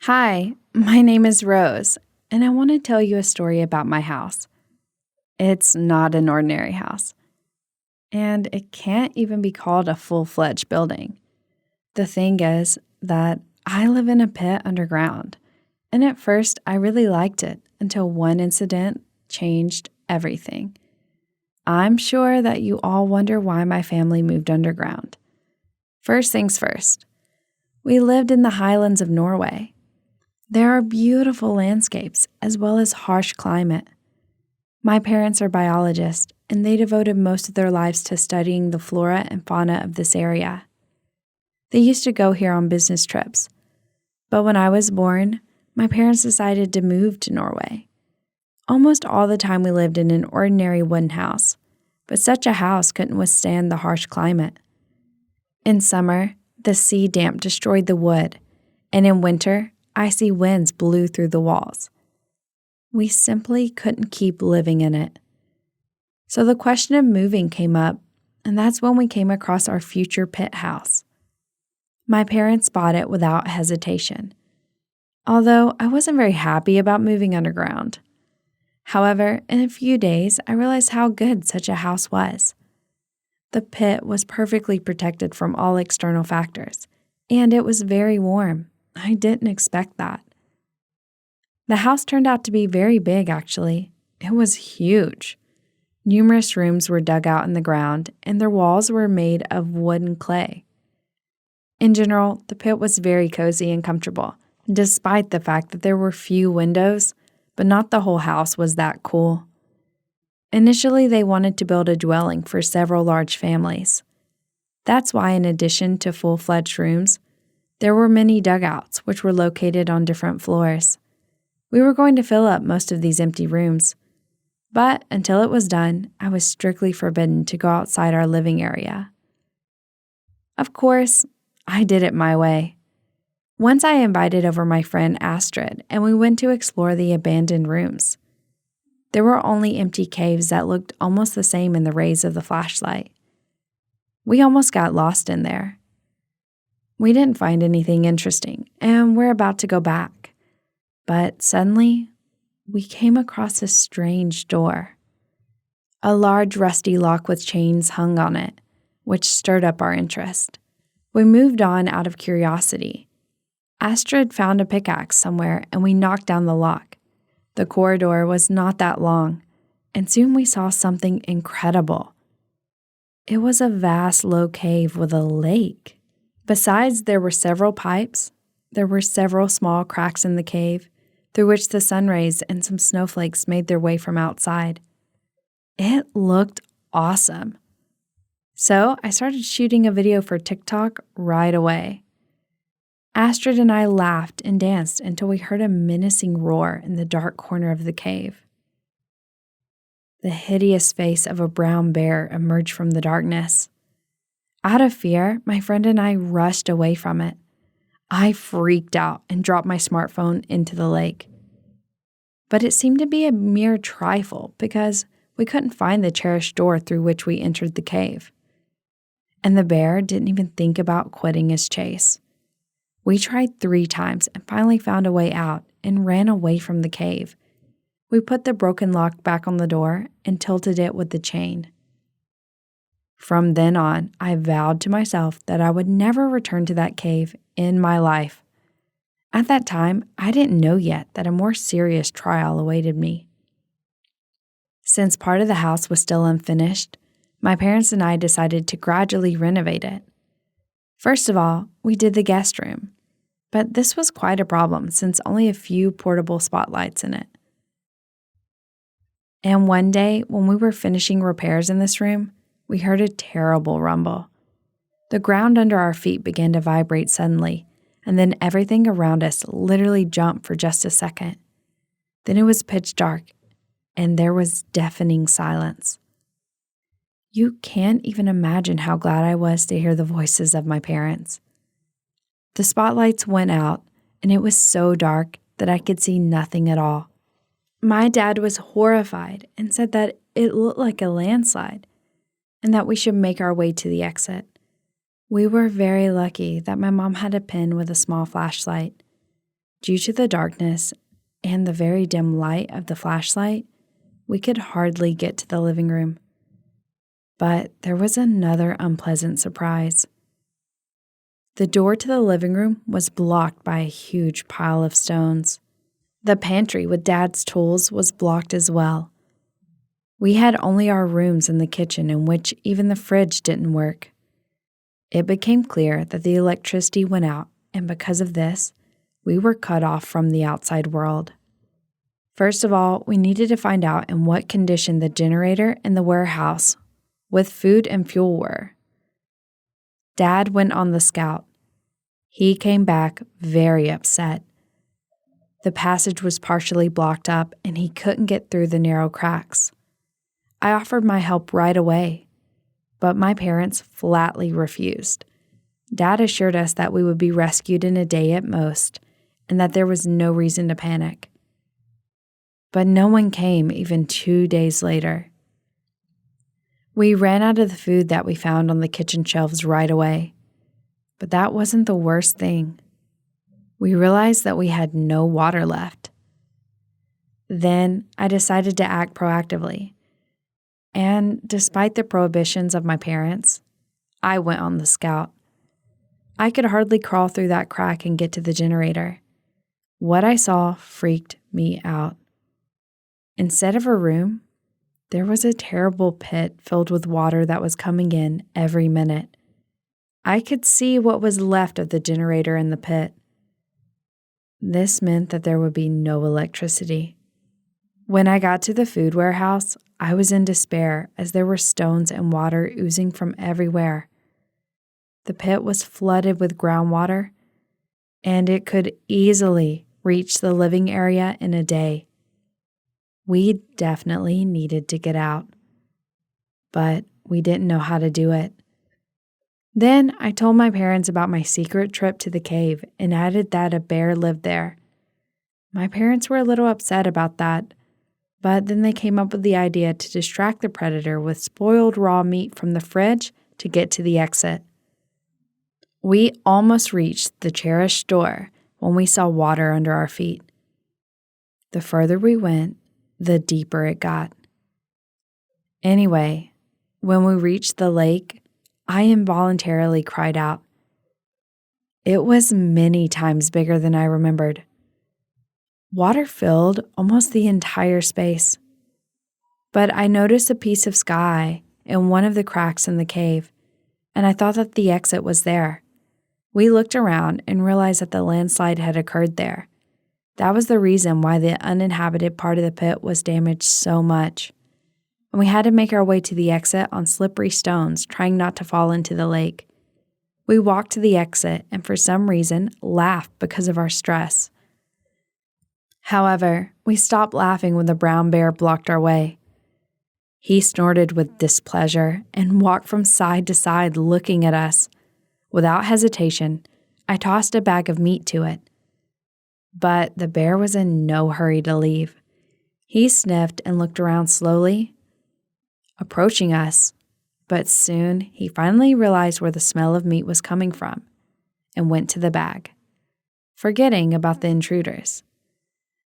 Hi, my name is Rose, and I want to tell you a story about my house. It's not an ordinary house, and it can't even be called a full-fledged building. The thing is that I live in a pit underground, and at first I really liked it until one incident changed everything. I'm sure that you all wonder why my family moved underground. First things first, we lived in the highlands of Norway. There are beautiful landscapes as well as harsh climate. My parents are biologists, and they devoted most of their lives to studying the flora and fauna of this area. They used to go here on business trips. But when I was born, my parents decided to move to Norway. Almost all the time we lived in an ordinary wooden house, but such a house couldn't withstand the harsh climate. In summer, the sea damp destroyed the wood, and in winter, icy winds blew through the walls. We simply couldn't keep living in it. So the question of moving came up, and that's when we came across our future pit house. My parents bought it without hesitation, although I wasn't very happy about moving underground. However, in a few days, I realized how good such a house was. The pit was perfectly protected from all external factors, and it was very warm. I didn't expect that. The house turned out to be very big, actually. It was huge. Numerous rooms were dug out in the ground, and their walls were made of wood and clay. In general, the pit was very cozy and comfortable, despite the fact that there were few windows, but not the whole house was that cool. Initially, they wanted to build a dwelling for several large families. That's why, in addition to full-fledged rooms, there were many dugouts, which were located on different floors. We were going to fill up most of these empty rooms, but until it was done, I was strictly forbidden to go outside our living area. Of course, I did it my way. Once I invited over my friend Astrid, and we went to explore the abandoned rooms. There were only empty caves that looked almost the same in the rays of the flashlight. We almost got lost in there. We didn't find anything interesting, and we're about to go back. But suddenly, we came across a strange door. A large rusty lock with chains hung on it, which stirred up our interest. We moved on out of curiosity. Astrid found a pickaxe somewhere, and we knocked down the lock. The corridor was not that long, and soon we saw something incredible. It was a vast, low cave with a lake. Besides, there were several pipes. There were several small cracks in the cave, through which the sun rays and some snowflakes made their way from outside. It looked awesome. So I started shooting a video for TikTok right away. Astrid and I laughed and danced until we heard a menacing roar in the dark corner of the cave. The hideous face of a brown bear emerged from the darkness. Out of fear, my friend and I rushed away from it. I freaked out and dropped my smartphone into the lake. But it seemed to be a mere trifle because we couldn't find the cherished door through which we entered the cave. And the bear didn't even think about quitting his chase. We tried 3 times and finally found a way out and ran away from the cave. We put the broken lock back on the door and tilted it with the chain. From then on, I vowed to myself that I would never return to that cave in my life. At that time, I didn't know yet that a more serious trial awaited me. Since part of the house was still unfinished, my parents and I decided to gradually renovate it. First of all, we did the guest room, but this was quite a problem since only a few portable spotlights in it. And one day, when we were finishing repairs in this room, we heard a terrible rumble. The ground under our feet began to vibrate suddenly, and then everything around us literally jumped for just a second. Then it was pitch dark, and there was deafening silence. You can't even imagine how glad I was to hear the voices of my parents. The spotlights went out, and it was so dark that I could see nothing at all. My dad was horrified and said that it looked like a landslide, and that we should make our way to the exit. We were very lucky that my mom had a pen with a small flashlight. Due to the darkness and the very dim light of the flashlight, we could hardly get to the living room. But there was another unpleasant surprise. The door to the living room was blocked by a huge pile of stones. The pantry with Dad's tools was blocked as well. We had only our rooms and the kitchen, in which even the fridge didn't work. It became clear that the electricity went out, and because of this, we were cut off from the outside world. First of all, we needed to find out in what condition the generator and the warehouse with food and fuel were. Dad went on the scout. He came back very upset. The passage was partially blocked up and he couldn't get through the narrow cracks. I offered my help right away, but my parents flatly refused. Dad assured us that we would be rescued in a day at most and that there was no reason to panic. But no one came even 2 days later. We ran out of the food that we found on the kitchen shelves right away. But that wasn't the worst thing. We realized that we had no water left. Then I decided to act proactively. And despite the prohibitions of my parents, I went on the scout. I could hardly crawl through that crack and get to the generator. What I saw freaked me out. Instead of a room, there was a terrible pit filled with water that was coming in every minute. I could see what was left of the generator in the pit. This meant that there would be no electricity. When I got to the food warehouse, I was in despair as there were stones and water oozing from everywhere. The pit was flooded with groundwater, and it could easily reach the living area in a day. We definitely needed to get out, but we didn't know how to do it. Then I told my parents about my secret trip to the cave and added that a bear lived there. My parents were a little upset about that, but then they came up with the idea to distract the predator with spoiled raw meat from the fridge to get to the exit. We almost reached the cherished door when we saw water under our feet. The further we went, the deeper it got. Anyway, when we reached the lake, I involuntarily cried out. It was many times bigger than I remembered. Water filled almost the entire space. But I noticed a piece of sky in one of the cracks in the cave, and I thought that the exit was there. We looked around and realized that the landslide had occurred there. That was the reason why the uninhabited part of the pit was damaged so much. And we had to make our way to the exit on slippery stones, trying not to fall into the lake. We walked to the exit and for some reason laughed because of our stress. However, we stopped laughing when the brown bear blocked our way. He snorted with displeasure and walked from side to side looking at us. Without hesitation, I tossed a bag of meat to it. But the bear was in no hurry to leave. He sniffed and looked around slowly, approaching us, but soon he finally realized where the smell of meat was coming from and went to the bag, forgetting about the intruders.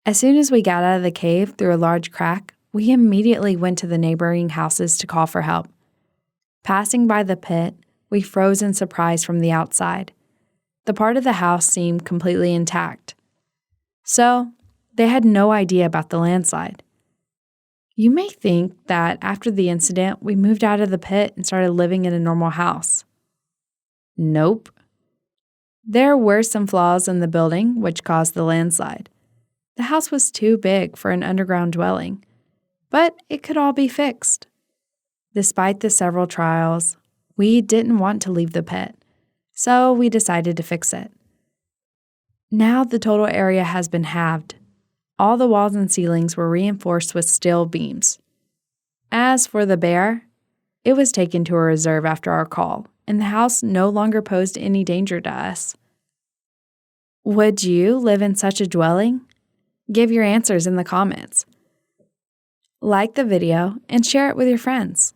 As soon as we got out of the cave through a large crack, we immediately went to the neighboring houses to call for help. Passing by the pit, we froze in surprise from the outside. The part of the house seemed completely intact. So, they had no idea about the landslide. You may think that after the incident, we moved out of the pit and started living in a normal house. Nope. There were some flaws in the building which caused the landslide. The house was too big for an underground dwelling, but it could all be fixed. Despite the several trials, we didn't want to leave the pit, so we decided to fix it. Now the total area has been halved. All the walls and ceilings were reinforced with steel beams. As for the bear, it was taken to a reserve after our call, and the house no longer posed any danger to us. Would you live in such a dwelling? Give your answers in the comments. Like the video and share it with your friends.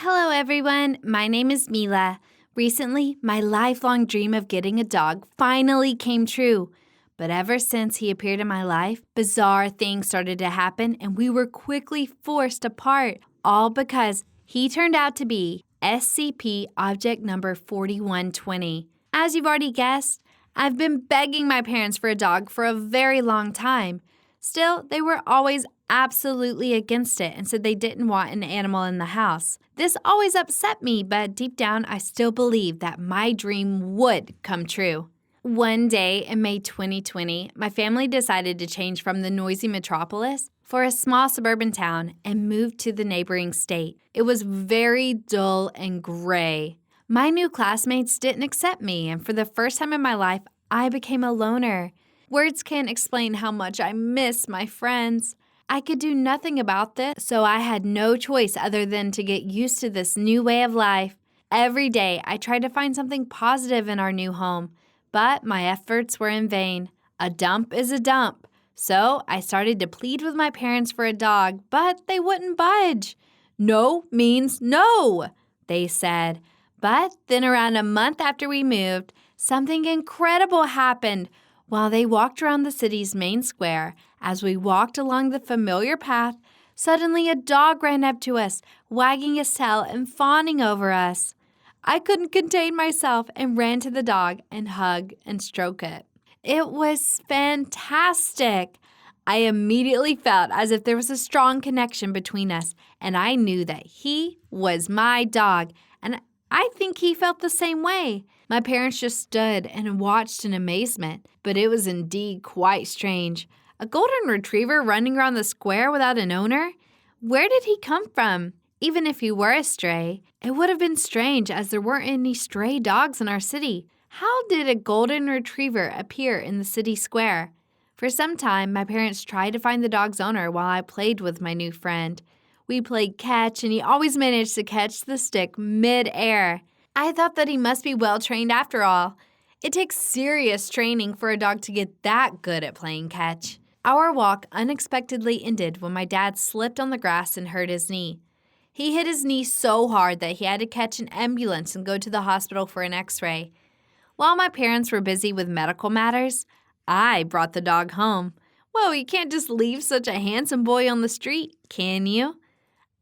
Hello everyone, my name is Mila. Recently, my lifelong dream of getting a dog finally came true. But ever since he appeared in my life, bizarre things started to happen and we were quickly forced apart, all because he turned out to be SCP Object Number 4120. As you've already guessed, I've been begging my parents for a dog for a very long time. Still, they were always absolutely against it and said they didn't want an animal in the house. This always upset me, but deep down, I still believed that my dream would come true. One day in May 2020, my family decided to change from the noisy metropolis for a small suburban town and move to the neighboring state. It was very dull and gray. My new classmates didn't accept me, and for the first time in my life, I became a loner. Words can't explain how much I miss my friends. I could do nothing about this, so I had no choice other than to get used to this new way of life. Every day, I tried to find something positive in our new home, but my efforts were in vain. A dump is a dump. So I started to plead with my parents for a dog, but they wouldn't budge. No means no, they said. But then around a month after we moved, something incredible happened. While they walked around the city's main square, as we walked along the familiar path, suddenly a dog ran up to us, wagging his tail and fawning over us. I couldn't contain myself and ran to the dog and hugged and stroked it. It was fantastic. I immediately felt as if there was a strong connection between us, and I knew that he was my dog, and I think he felt the same way. My parents just stood and watched in amazement, but it was indeed quite strange. A golden retriever running around the square without an owner? Where did he come from? Even if he were a stray, it would have been strange as there weren't any stray dogs in our city. How did a golden retriever appear in the city square? For some time, my parents tried to find the dog's owner while I played with my new friend. We played catch, and he always managed to catch the stick mid-air. I thought that he must be well-trained after all. It takes serious training for a dog to get that good at playing catch. Our walk unexpectedly ended when my dad slipped on the grass and hurt his knee. He hit his knee so hard that he had to catch an ambulance and go to the hospital for an x-ray. While my parents were busy with medical matters, I brought the dog home. Well, you can't just leave such a handsome boy on the street, can you?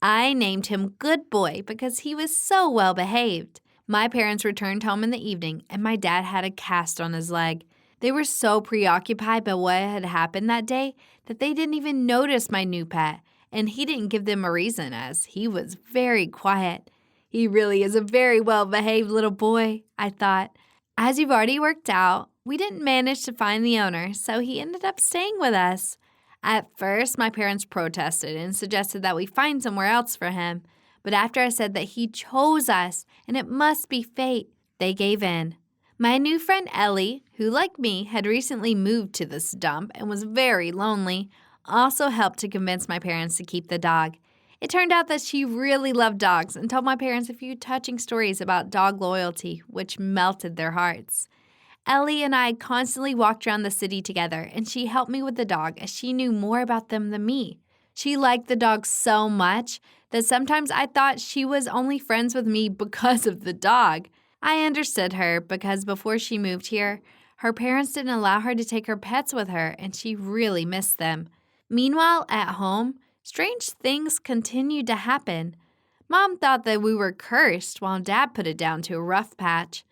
I named him Good Boy because he was so well behaved. My parents returned home in the evening, and my dad had a cast on his leg. They were so preoccupied by what had happened that day that they didn't even notice my new pet, and he didn't give them a reason as he was very quiet. He really is a very well-behaved little boy, I thought. As you've already worked out, we didn't manage to find the owner, so he ended up staying with us. At first, my parents protested and suggested that we find somewhere else for him. But after I said that he chose us and it must be fate, they gave in. My new friend Ellie, who like me had recently moved to this dump and was very lonely, also helped to convince my parents to keep the dog. It turned out that she really loved dogs and told my parents a few touching stories about dog loyalty, which melted their hearts. Ellie and I constantly walked around the city together, and she helped me with the dog as she knew more about them than me. She liked the dog so much that sometimes I thought she was only friends with me because of the dog. I understood her because before she moved here, her parents didn't allow her to take her pets with her, and she really missed them. Meanwhile, at home, strange things continued to happen. Mom thought that we were cursed, while Dad put it down to a rough patch.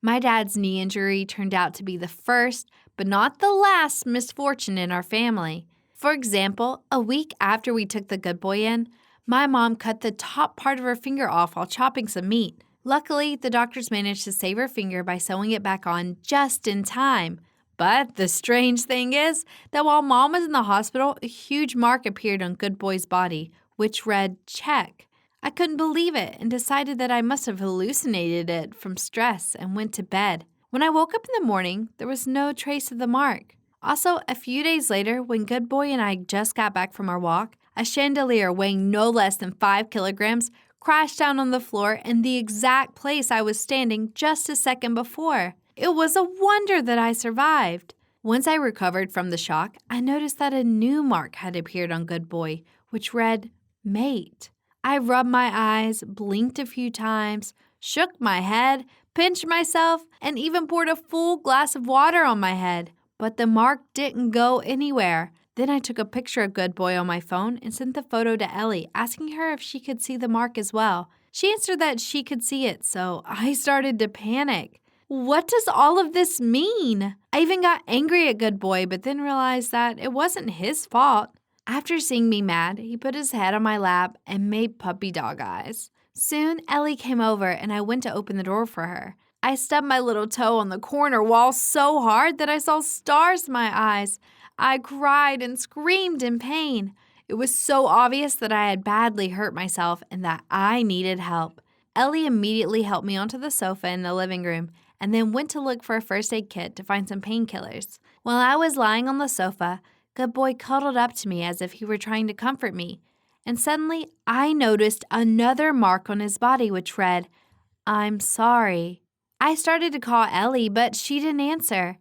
My dad's knee injury turned out to be the first, but not the last, misfortune in our family. For example, a week after we took the good boy in, my mom cut the top part of her finger off while chopping some meat. Luckily, the doctors managed to save her finger by sewing it back on just in time. But the strange thing is that while Mom was in the hospital, a huge mark appeared on Good Boy's body, which read, check. I couldn't believe it and decided that I must have hallucinated it from stress and went to bed. When I woke up in the morning, there was no trace of the mark. Also, a few days later, when Good Boy and I just got back from our walk, a chandelier weighing no less than 5 kilograms crashed down on the floor in the exact place I was standing just a second before. It was a wonder that I survived. Once I recovered from the shock, I noticed that a new mark had appeared on Good Boy, which read, mate. I rubbed my eyes, blinked a few times, shook my head, pinched myself, and even poured a full glass of water on my head. But the mark didn't go anywhere. Then I took a picture of Good Boy on my phone and sent the photo to Ellie, asking her if she could see the mark as well. She answered that she could see it, so I started to panic. What does all of this mean? I even got angry at Good Boy, but then realized that it wasn't his fault. After seeing me mad, he put his head on my lap and made puppy dog eyes. Soon, Ellie came over and I went to open the door for her. I stubbed my little toe on the corner wall so hard that I saw stars in my eyes. I cried and screamed in pain. It was so obvious that I had badly hurt myself and that I needed help. Ellie immediately helped me onto the sofa in the living room and then went to look for a first aid kit to find some painkillers. While I was lying on the sofa, Good Boy cuddled up to me as if he were trying to comfort me. And suddenly, I noticed another mark on his body which read, "I'm sorry." I started to call Ellie, but she didn't answer.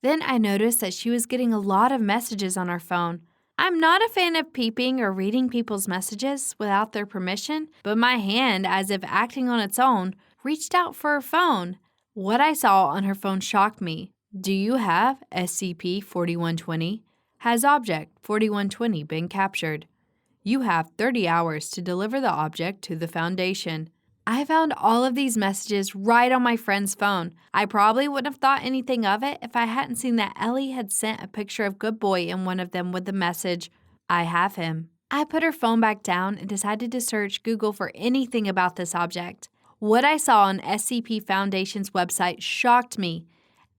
Then I noticed that she was getting a lot of messages on her phone. I'm not a fan of peeping or reading people's messages without their permission, but my hand, as if acting on its own, reached out for her phone. What I saw on her phone shocked me. Do you have SCP-4120? Has Object 4120 been captured? You have 30 hours to deliver the object to the Foundation. I found all of these messages right on my friend's phone. I probably wouldn't have thought anything of it if I hadn't seen that Ellie had sent a picture of Good Boy in one of them with the message, "I have him." I put her phone back down and decided to search Google for anything about this object. What I saw on SCP Foundation's website shocked me.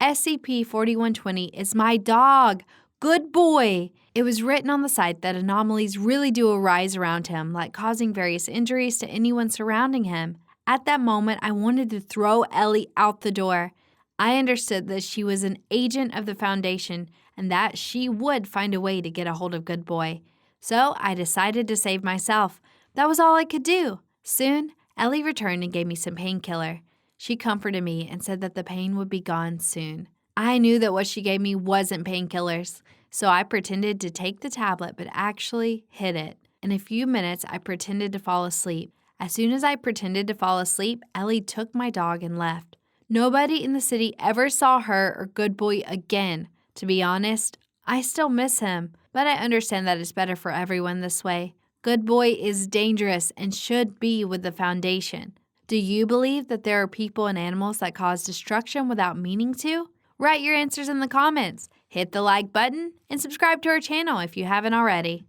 SCP-4120 is my dog, Good Boy. It was written on the site that anomalies really do arise around him, like causing various injuries to anyone surrounding him. At that moment, I wanted to throw Ellie out the door. I understood that she was an agent of the Foundation and that she would find a way to get a hold of Good Boy. So I decided to save myself. That was all I could do. Soon, Ellie returned and gave me some painkiller. She comforted me and said that the pain would be gone soon. I knew that what she gave me wasn't painkillers, so I pretended to take the tablet but actually hid it. In a few minutes, I pretended to fall asleep. As soon as I pretended to fall asleep, Ellie took my dog and left. Nobody in the city ever saw her or Good Boy again. To be honest, I still miss him, but I understand that it's better for everyone this way. Good Boy is dangerous and should be with the Foundation. Do you believe that there are people and animals that cause destruction without meaning to? Write your answers in the comments, hit the like button, and subscribe to our channel if you haven't already.